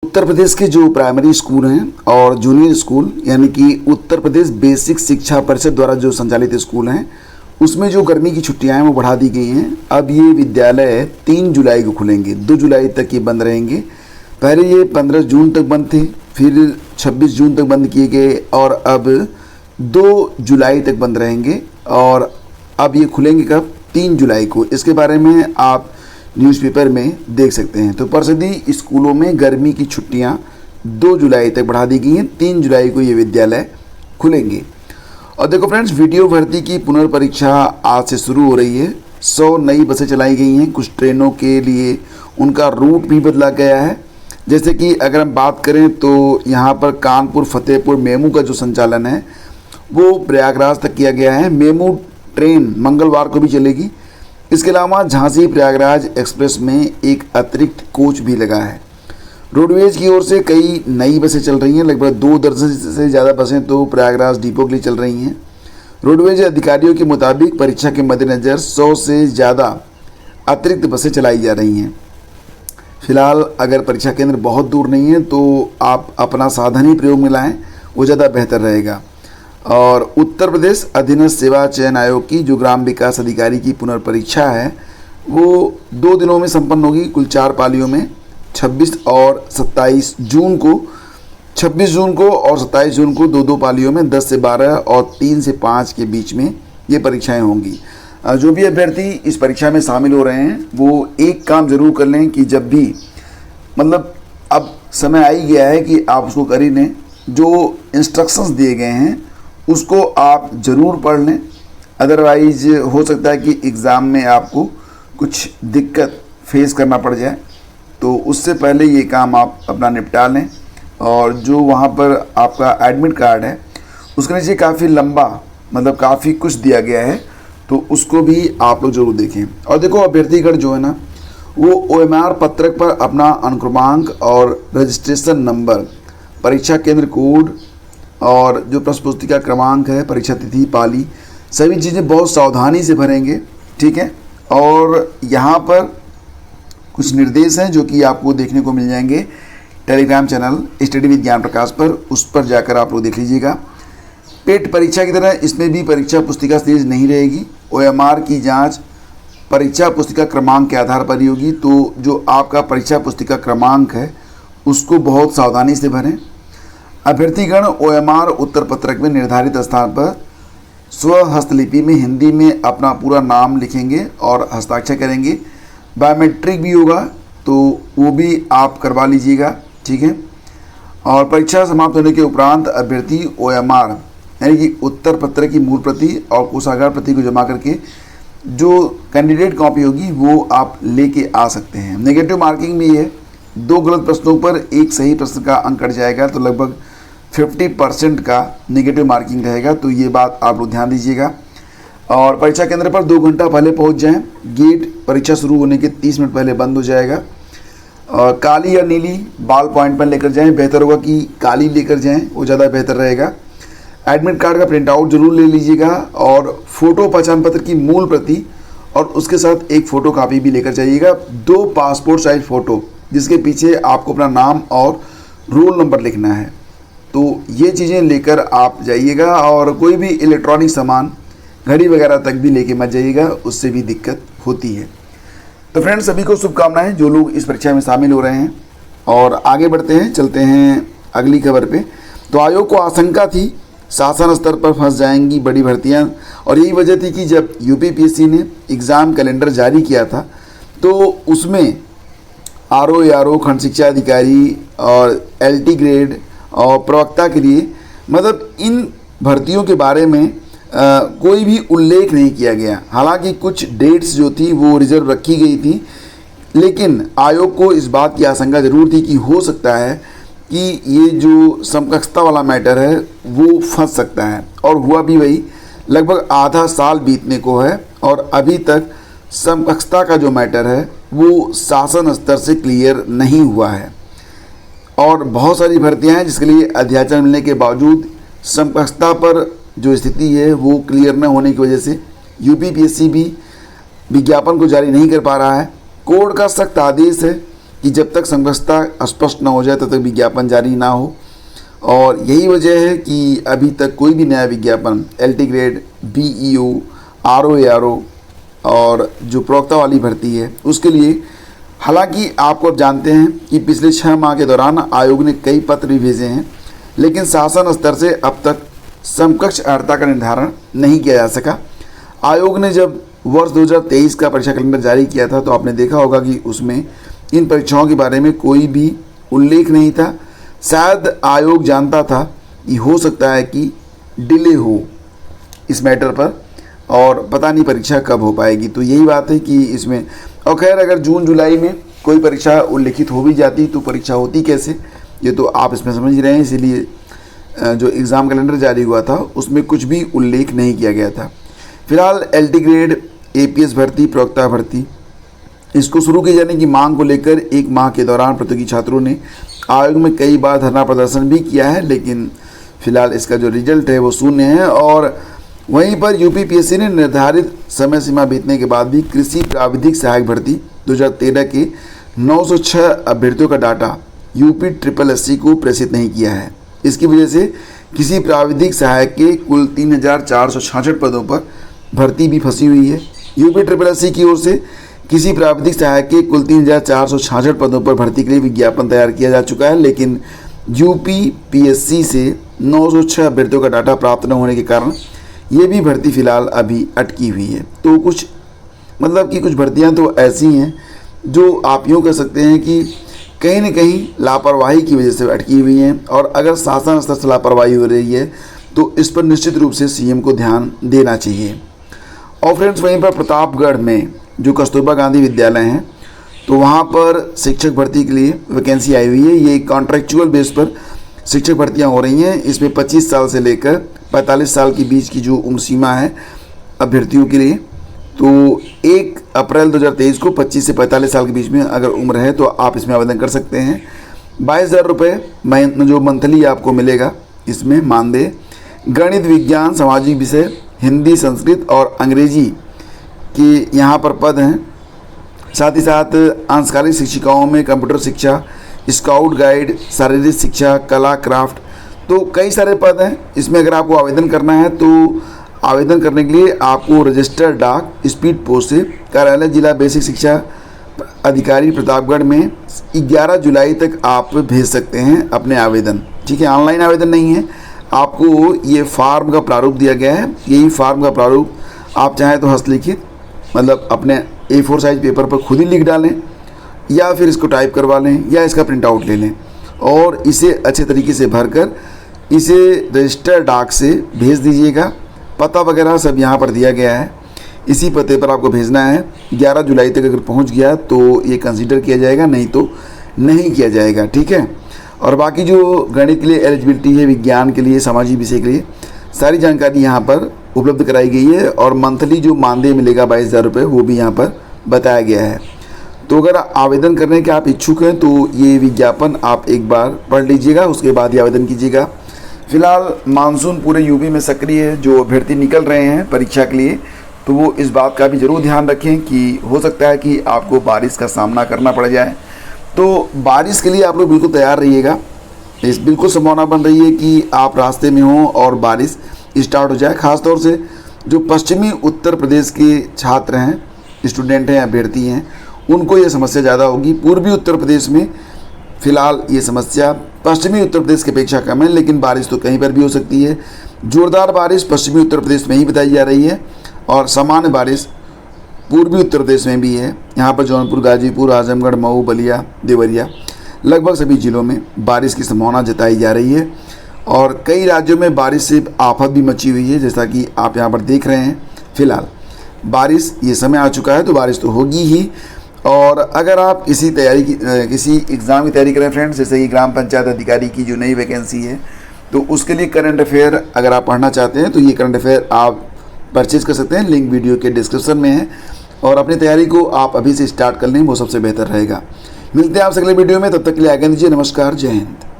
उत्तर प्रदेश के जो primary school हैं और जूनियर स्कूल यानी कि उत्तर प्रदेश बेसिक शिक्षा परिषद द्वारा जो संचालित स्कूल हैं उसमें जो गर्मी की छुट्टियां हैं वो बढ़ा दी गई हैं। अब ये विद्यालय 3 जुलाई को खुलेंगे, 2 जुलाई तक ये बंद रहेंगे। पहले ये 15 जून तक बंद थे, फिर 26 जून तक बंद किए गए और अब 2 जुलाई तक बंद रहेंगे। और अब ये खुलेंगे कब? 3 जुलाई को। इसके बारे में आप न्यूज़पेपर में देख सकते हैं। तो परिषदीय स्कूलों में गर्मी की छुट्टियां 2 जुलाई तक बढ़ा दी गई हैं। 3 जुलाई को ये विद्यालय खुलेंगे। और देखो फ्रेंड्स, वीडियो भर्ती की पुनर्परीक्षा आज से शुरू हो रही है। 100 नई बसें चलाई गई हैं। कुछ ट्रेनों के लिए उनका रूट भी बदला गया है। जैसे कि अगर हम बात करें तो यहाँ पर कानपुर फतेहपुर मेमू का जो संचालन है वो प्रयागराज तक किया गया है। मेमू ट्रेन मंगलवार को भी चलेगी। इसके अलावा झांसी प्रयागराज एक्सप्रेस में एक अतिरिक्त कोच भी लगा है। रोडवेज की ओर से कई नई बसें चल रही हैं। लगभग 2 दर्जन से ज़्यादा बसें तो प्रयागराज डिपो के लिए चल रही हैं। रोडवेज अधिकारियों के मुताबिक परीक्षा के मद्देनज़र 100 से ज़्यादा अतिरिक्त बसें चलाई जा रही हैं। फिलहाल अगर परीक्षा केंद्र बहुत दूर नहीं है तो आप अपना साधन ही प्रयोग में लाएँ, वो ज़्यादा बेहतर रहेगा। और उत्तर प्रदेश अधीनस्थ सेवा चयन आयोग की जो ग्राम विकास अधिकारी की पुनर्परीक्षा है वो 2 दिनों में संपन्न होगी, कुल 4 पालियों में। 26 और 27 जून को 26 जून को और 27 जून को 2 पालियों में 10 से 12 और 3 से 5 के बीच में ये परीक्षाएं होंगी। जो भी अभ्यर्थी इस परीक्षा में शामिल हो रहे हैं वो एक काम ज़रूर कर लें कि जब भी मतलब अब समय आ ही गया है कि आप उसको कर ही लें। जो इंस्ट्रक्शंस दिए गए हैं उसको आप ज़रूर पढ़ लें। अदरवाइज हो सकता है कि एग्ज़ाम में आपको कुछ दिक्कत फेस करना पड़ जाए, तो उससे पहले ये काम आप अपना निपटा लें। और जो वहाँ पर आपका एडमिट कार्ड है उसके नीचे काफ़ी लंबा मतलब काफ़ी कुछ दिया गया है, तो उसको भी आप लोग ज़रूर देखें। और देखो, अभ्यर्थीगण जो है ना वो OMR पत्रक पर अपना अनुक्रमांक और रजिस्ट्रेशन नंबर, परीक्षा केंद्र कोड और जो प्रश्न पुस्तिका क्रमांक है, परीक्षा तिथि, पाली, सभी चीज़ें बहुत सावधानी से भरेंगे, ठीक है। और यहाँ पर कुछ निर्देश हैं जो कि आपको देखने को मिल जाएंगे टेलीग्राम चैनल स्टडी विद ज्ञान प्रकाश पर, उस पर जाकर आप लोग देख लीजिएगा। पेट परीक्षा की तरह इसमें भी परीक्षा पुस्तिका सीरीज नहीं रहेगी। OMR की जांच परीक्षा पुस्तिका क्रमांक के आधार पर ही होगी। तो जो आपका परीक्षा पुस्तिका क्रमांक है उसको बहुत सावधानी से भरें। अभ्यर्थीगण OMR उत्तर पत्रक में निर्धारित स्थान पर स्व हस्तलिपि में हिंदी में अपना पूरा नाम लिखेंगे और हस्ताक्षर करेंगे। बायोमेट्रिक भी होगा तो वो भी आप करवा लीजिएगा, ठीक है। और परीक्षा समाप्त होने के उपरांत अभ्यर्थी OMR यानी कि उत्तर पत्रक की मूल प्रति और कोषागार प्रति को जमा करके जो कैंडिडेट कॉपी होगी वो आप लेके आ सकते हैं। नेगेटिव मार्किंग भी है। 2 गलत प्रश्नों पर 1 सही प्रश्न का अंक कट जाएगा, तो लगभग 50% का नेगेटिव मार्किंग रहेगा। तो ये बात आप लोग ध्यान दीजिएगा। और परीक्षा केंद्र पर 2 घंटा पहले पहुंच जाएं। गेट परीक्षा शुरू होने के 30 मिनट पहले बंद हो जाएगा। और काली या नीली बाल पॉइंट पेन लेकर जाएं। बेहतर होगा कि काली लेकर जाएं, वो ज़्यादा बेहतर रहेगा। एडमिट कार्ड का प्रिंट आउट जरूर ले लीजिएगा और फोटो पहचान पत्र की मूल प्रति और उसके साथ एक फ़ोटो कापी भी लेकर जाइएगा। 2 पासपोर्ट साइज फ़ोटो जिसके पीछे आपको अपना नाम और रोल नंबर लिखना है। तो ये चीज़ें लेकर आप जाइएगा। और कोई भी इलेक्ट्रॉनिक सामान, घड़ी वगैरह तक भी लेके मत जाइएगा, उससे भी दिक्कत होती है। तो फ्रेंड्स, सभी को शुभकामनाएं जो लोग इस परीक्षा में शामिल हो रहे हैं। और आगे बढ़ते हैं, चलते हैं अगली खबर पे। तो आयोग को आशंका थी शासन स्तर पर फंस जाएंगी बड़ी भर्तियां, और यही वजह थी कि जब UPPSC ने एग्ज़ाम कैलेंडर जारी किया था तो उसमें RO, ARO, खंड शिक्षा अधिकारी और LT ग्रेड और प्रवक्ता के लिए मतलब इन भर्तियों के बारे में कोई भी उल्लेख नहीं किया गया। हालांकि कुछ डेट्स जो थी वो रिजर्व रखी गई थी, लेकिन आयोग को इस बात की आशंका ज़रूर थी कि हो सकता है कि ये जो समकक्षता वाला मैटर है वो फंस सकता है। और हुआ भी वही। लगभग आधा साल बीतने को है और अभी तक समकक्षता का जो मैटर है वो शासन स्तर से क्लियर नहीं हुआ है। और बहुत सारी भर्तियां हैं जिसके लिए अध्याचन मिलने के बावजूद समकक्षता पर जो स्थिति है वो क्लियर न होने की वजह से UPPSC भी विज्ञापन को जारी नहीं कर पा रहा है। कोर्ट का सख्त आदेश है कि जब तक समवस्था स्पष्ट न हो जाए तब तक विज्ञापन जारी ना हो, और यही वजह है कि अभी तक कोई भी नया विज्ञापन LT grade, BEO, RO ARO और जो प्रवक्ता वाली भर्ती है उसके लिए, हालांकि आपको अब जानते हैं कि पिछले 6 माह के दौरान आयोग ने कई पत्र भी भेजे हैं, लेकिन शासन स्तर से अब तक समकक्ष अर्हता का निर्धारण नहीं किया जा सका। आयोग ने जब वर्ष 2023 का परीक्षा कैलेंडर जारी किया था तो आपने देखा होगा कि उसमें इन परीक्षाओं के बारे में कोई भी उल्लेख नहीं था। शायद आयोग जानता था कि हो सकता है कि डिले हो इस मैटर पर और पता नहीं परीक्षा कब हो पाएगी। तो यही बात है कि इसमें, और खैर अगर जून जुलाई में कोई परीक्षा उल्लिखित हो भी जाती तो परीक्षा होती कैसे, ये तो आप इसमें समझ रहे हैं। इसीलिए जो एग्ज़ाम कैलेंडर जारी हुआ था उसमें कुछ भी उल्लेख नहीं किया गया था। फिलहाल LT ग्रेड, APS भर्ती, प्रवक्ता भर्ती, इसको शुरू किए जाने की मांग को लेकर 1 माह के दौरान प्रतियोगी छात्रों ने आयोग में कई बार धरना प्रदर्शन भी किया है, लेकिन फिलहाल इसका जो रिजल्ट है वो शून्य है। और वहीं पर UPPSC ने निर्धारित समय सीमा बीतने के बाद भी कृषि प्राविधिक सहायक भर्ती 2013 के 906 अभ्यर्थियों का डाटा UPSSC को प्रेषित नहीं किया है। इसकी वजह से किसी प्राविधिक सहायक के कुल 3466 पदों पर भर्ती भी फंसी हुई है। UPSSC की ओर से किसी प्राविधिक सहायक के कुल 3466 पदों पर भर्ती के लिए विज्ञापन तैयार किया जा चुका है, लेकिन UPPSC से 906 अभ्यर्थियों का डाटा प्राप्त न होने के कारण ये भी भर्ती फिलहाल अभी अटकी हुई है। तो कुछ मतलब कि कुछ भर्तियां तो ऐसी हैं जो आप यूँ कह सकते हैं कि कहीं न कहीं लापरवाही की वजह से अटकी हुई हैं, और अगर शासन स्तर से लापरवाही हो रही है तो इस पर निश्चित रूप से CM को ध्यान देना चाहिए। और फ्रेंड्स, वहीं पर प्रतापगढ़ में जो कस्तूरबा गांधी विद्यालय हैं तो वहाँ पर शिक्षक भर्ती के लिए वैकेंसी आई हुई है। ये कॉन्ट्रेक्चुअल बेस पर शिक्षक भर्तियाँ हो रही हैं। इसमें 25 साल से लेकर 45 साल के बीच की जो उम्र सीमा है अभ्यर्थियों के लिए, तो 1 अप्रैल 2023 को 25 से 45 साल के बीच में अगर उम्र है तो आप इसमें आवेदन कर सकते हैं। 22,000 रुपये जो मंथली आपको मिलेगा इसमें मानदेय। गणित, विज्ञान, सामाजिक विषय, हिंदी, संस्कृत और अंग्रेजी के यहाँ पर पद हैं। साथ ही साथ अंशकालीन शिक्षिकाओं में कंप्यूटर शिक्षा, स्काउट गाइड, शारीरिक शिक्षा, कला, क्राफ्ट, तो कई सारे पद हैं। इसमें अगर आपको आवेदन करना है तो आवेदन करने के लिए आपको रजिस्टर्ड डाक, स्पीड पोस्ट से कार्यालय जिला बेसिक शिक्षा अधिकारी प्रतापगढ़ में 11 जुलाई तक आप भेज सकते हैं अपने आवेदन। ठीक है, ऑनलाइन आवेदन नहीं है। आपको ये फार्म का प्रारूप दिया गया है। यही फार्म का प्रारूप आप चाहें तो हस्तलिखित मतलब अपने A4 साइज पेपर पर खुद ही लिख डालें, या फिर इसको टाइप करवा लें, या इसका प्रिंट आउट ले लें और इसे अच्छे तरीके से भरकर इसे रजिस्टर्ड डाक से भेज दीजिएगा। पता वगैरह सब यहाँ पर दिया गया है, इसी पते पर आपको भेजना है। 11 जुलाई तक अगर पहुँच गया तो ये कंसीडर किया जाएगा, नहीं तो नहीं किया जाएगा। ठीक है, और बाकी जो गणित के लिए एलिजिबिलिटी है, विज्ञान के लिए, सामाजिक विषय के लिए, सारी जानकारी यहाँ पर उपलब्ध कराई गई है। और मंथली जो मानदेय मिलेगा 22,000 रुपये वो भी यहाँ पर बताया गया है। तो अगर आवेदन करने के आप इच्छुक हैं तो ये विज्ञापन आप एक बार पढ़ लीजिएगा, उसके बाद ही आवेदन कीजिएगा। फिलहाल मानसून पूरे यूपी में सक्रिय है। जो अभ्यर्थी निकल रहे हैं परीक्षा के लिए तो वो इस बात का भी ज़रूर ध्यान रखें कि हो सकता है कि आपको बारिश का सामना करना पड़ जाए। तो बारिश के लिए आप लोग बिल्कुल तैयार रहिएगा। इस बिल्कुल संभावना बन रही है कि आप रास्ते में हों और बारिश स्टार्ट हो जाए। ख़ासतौर से जो पश्चिमी उत्तर प्रदेश के छात्र हैं, स्टूडेंट हैं, अभ्यर्थी हैं, उनको ये समस्या ज़्यादा होगी। पूर्वी उत्तर प्रदेश में फ़िलहाल ये समस्या पश्चिमी उत्तर प्रदेश की अपेक्षा कम है, लेकिन बारिश तो कहीं पर भी हो सकती है। ज़ोरदार बारिश पश्चिमी उत्तर प्रदेश में ही बताई जा रही है और सामान्य बारिश पूर्वी उत्तर प्रदेश में भी है। यहाँ पर जौनपुर, गाजीपुर, आजमगढ़, मऊ, बलिया, देवरिया, लगभग सभी ज़िलों में बारिश की संभावना जताई जा रही है। और कई राज्यों में बारिश से आफत भी मची हुई है, जैसा कि आप यहाँ पर देख रहे हैं। फिलहाल बारिश ये समय आ चुका है तो बारिश तो होगी ही। और अगर आप किसी एग्ज़ाम की तैयारी करें फ्रेंड्स, जैसे कि ग्राम पंचायत अधिकारी की जो नई वैकेंसी है, तो उसके लिए करंट अफेयर अगर आप पढ़ना चाहते हैं तो ये करंट अफेयर आप परचेज़ कर सकते हैं। लिंक वीडियो के डिस्क्रिप्शन में है और अपनी तैयारी को आप अभी से स्टार्ट कर लें, वो सबसे बेहतर रहेगा। मिलते हैं आपसे अगले वीडियो में, तब तक के लिए आज्ञा दीजिए। नमस्कार, जय हिंद।